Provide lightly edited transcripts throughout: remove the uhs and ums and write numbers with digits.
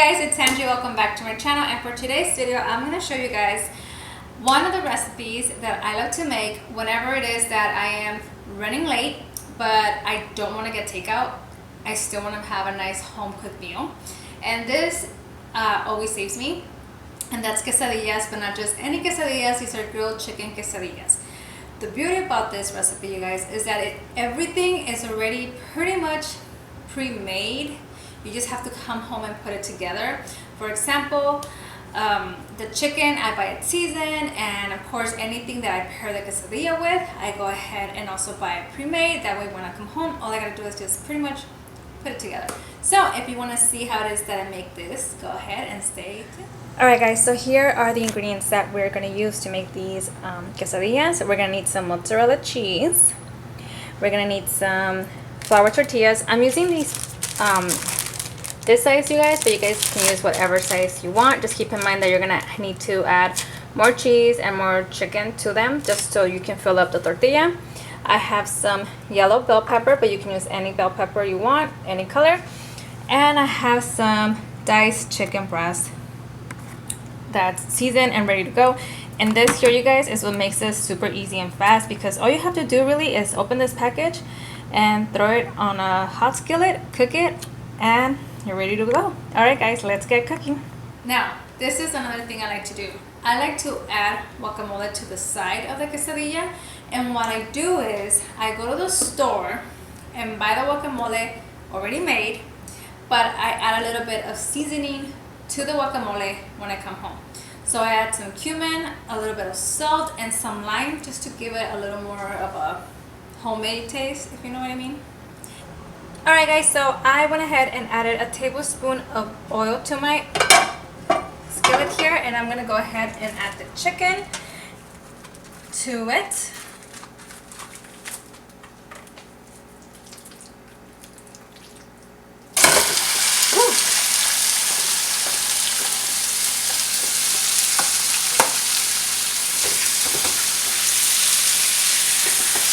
Guys, it's Angie. Welcome back to my channel, and for today's video I'm going to show you guys one of the recipes that I love to make whenever it is that I am running late but I don't want to get takeout. I still want to have a nice home cooked meal, and this always saves me, and that's quesadillas, but not just any quesadillas. These are grilled chicken quesadillas. The beauty about this recipe, you guys, is that everything is already pretty much pre-made. You just have to come home and put it together. For example, the chicken I buy it seasoned, and of course anything that I pair the quesadilla with, I go ahead and also buy it pre-made. That way when I come home, all I gotta do is just pretty much put it together. So if you want to see how it is that I make this, go ahead and stay tuned. Alright guys, so here are the ingredients that we're going to use to make these quesadillas. We're going to need some mozzarella cheese. We're going to need some flour tortillas. I'm using these this size, you guys, but you guys can use whatever size you want. Just keep in mind that you're going to need to add more cheese and more chicken to them just so you can fill up the tortilla. I have some yellow bell pepper, but you can use any bell pepper you want, any color. And I have some diced chicken breast that's seasoned and ready to go. And this here, you guys, is what makes this super easy and fast, because all you have to do really is open this package and throw it on a hot skillet, cook it, and you're ready to go. Alright guys, let's get cooking. Now, this is another thing I like to do. I like to add guacamole to the side of the quesadilla, and what I do is I go to the store and buy the guacamole already made, but I add a little bit of seasoning to the guacamole when I come home. So I add some cumin, a little bit of salt, and some lime just to give it a little more of a homemade taste, if you know what I mean. Alright guys, so I went ahead and added a tablespoon of oil to my skillet here, and I'm going to go ahead and add the chicken to it.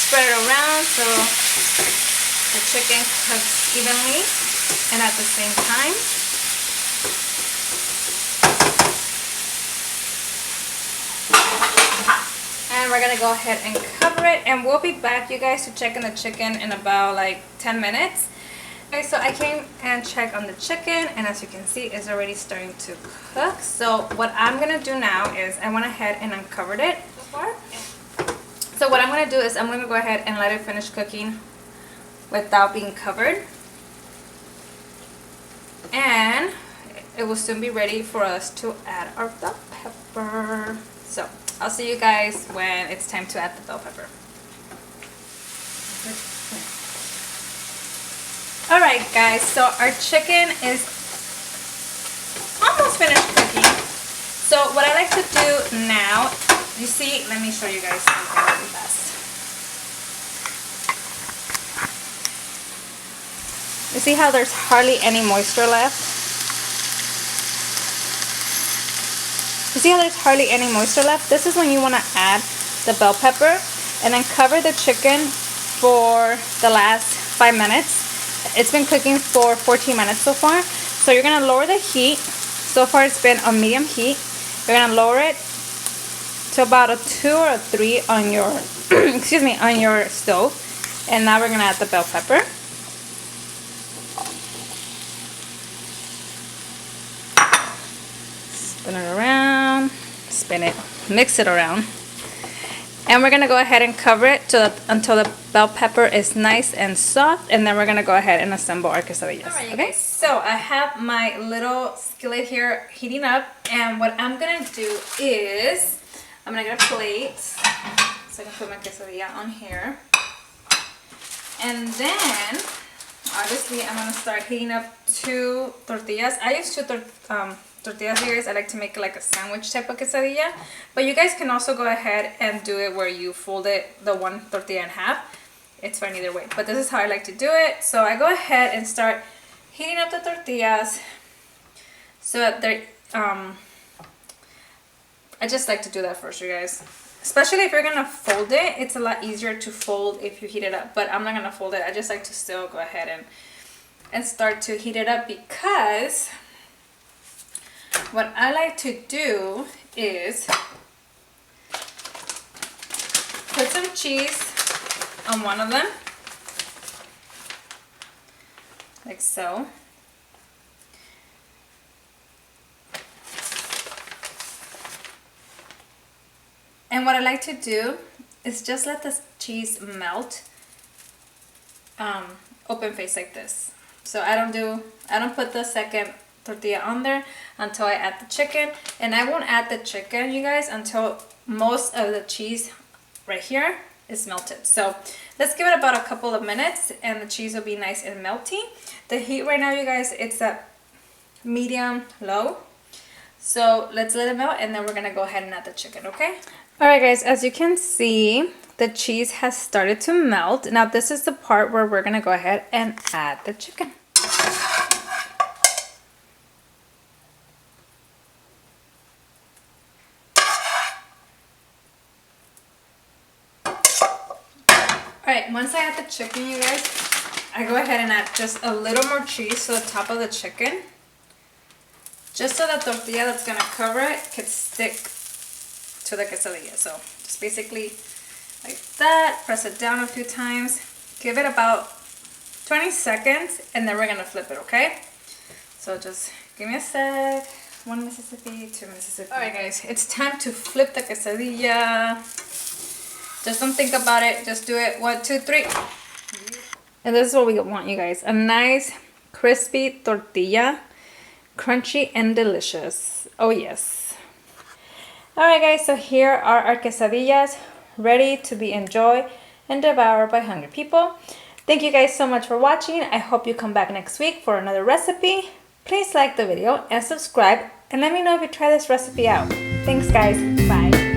Spread it around so the chicken cooks evenly and at the same time. And we're gonna go ahead and cover it, and we'll be back, you guys, to check on the chicken in about like 10 minutes. Okay, so I came and checked on the chicken, and as you can see, it's already starting to cook. So what I'm gonna do now is I went ahead and uncovered it before. So what I'm going to do is I'm going to go ahead and let it finish cooking without being covered. And it will soon be ready for us to add our bell pepper. So I'll see you guys when it's time to add the bell pepper. Alright guys, so our chicken is almost finished cooking. So what I like to do now, you see, let me show you guys something really fast. You see how there's hardly any moisture left? You see how there's hardly any moisture left? This is when you want to add the bell pepper, and then cover the chicken for the last 5 minutes. It's been cooking for 14 minutes so far. So you're going to lower the heat. So far it's been on medium heat. You're going to lower it to about a 2 or a 3 on your excuse me, on your stove. And now we're going to add the bell pepper. Spin it around, spin it, mix it around. And we're going to go ahead and cover it until the bell pepper is nice and soft, and then we're going to go ahead and assemble our quesadillas. Alright, okay, so I have my little skillet here heating up, and what I'm going to do is I'm going to get a plate so I can put my quesadilla on here. And then, obviously, I'm going to start heating up 2 tortillas. I use 2 tortillas here. I like to make like a sandwich type of quesadilla. But you guys can also go ahead and do it where you fold it, the 1 tortilla in half. It's fine either way. But this is how I like to do it. So I go ahead and start heating up the tortillas so that they're I just like to do that first, you guys. Especially if you're gonna fold it, it's a lot easier to fold if you heat it up. But I'm not gonna fold it. I just like to still go ahead and start to heat it up, because what I like to do is put some cheese on one of them, like so. And what I like to do is just let the cheese melt open face like this. So I don't put the second tortilla on there until I add the chicken. And I won't add the chicken, you guys, until most of the cheese right here is melted. So let's give it about a couple of minutes and the cheese will be nice and melty. The heat right now, you guys, it's at medium low. So let's let it melt and then we're gonna go ahead and add the chicken, okay? Alright guys, as you can see, the cheese has started to melt. Now this is the part where we're gonna go ahead and add the chicken. Alright, once I add the chicken, you guys, I go ahead and add just a little more cheese to the top of the chicken. Just so the tortilla that's gonna cover it can stick to the quesadilla. So just basically like that, press it down a few times, give it about 20 seconds, and then we're gonna flip it, okay? So just give me a sec. 1 Mississippi, 2 Mississippi. Alright guys, it's time to flip the quesadilla. Just don't think about it, just do it. 1, 2, 3. And this is what we want, you guys. A nice crispy tortilla, crunchy and delicious. Oh yes. Alright guys, so here are our quesadillas ready to be enjoyed and devoured by hungry people. Thank you guys so much for watching. I hope you come back next week for another recipe. Please like the video and subscribe and let me know if you try this recipe out. Thanks guys. Bye.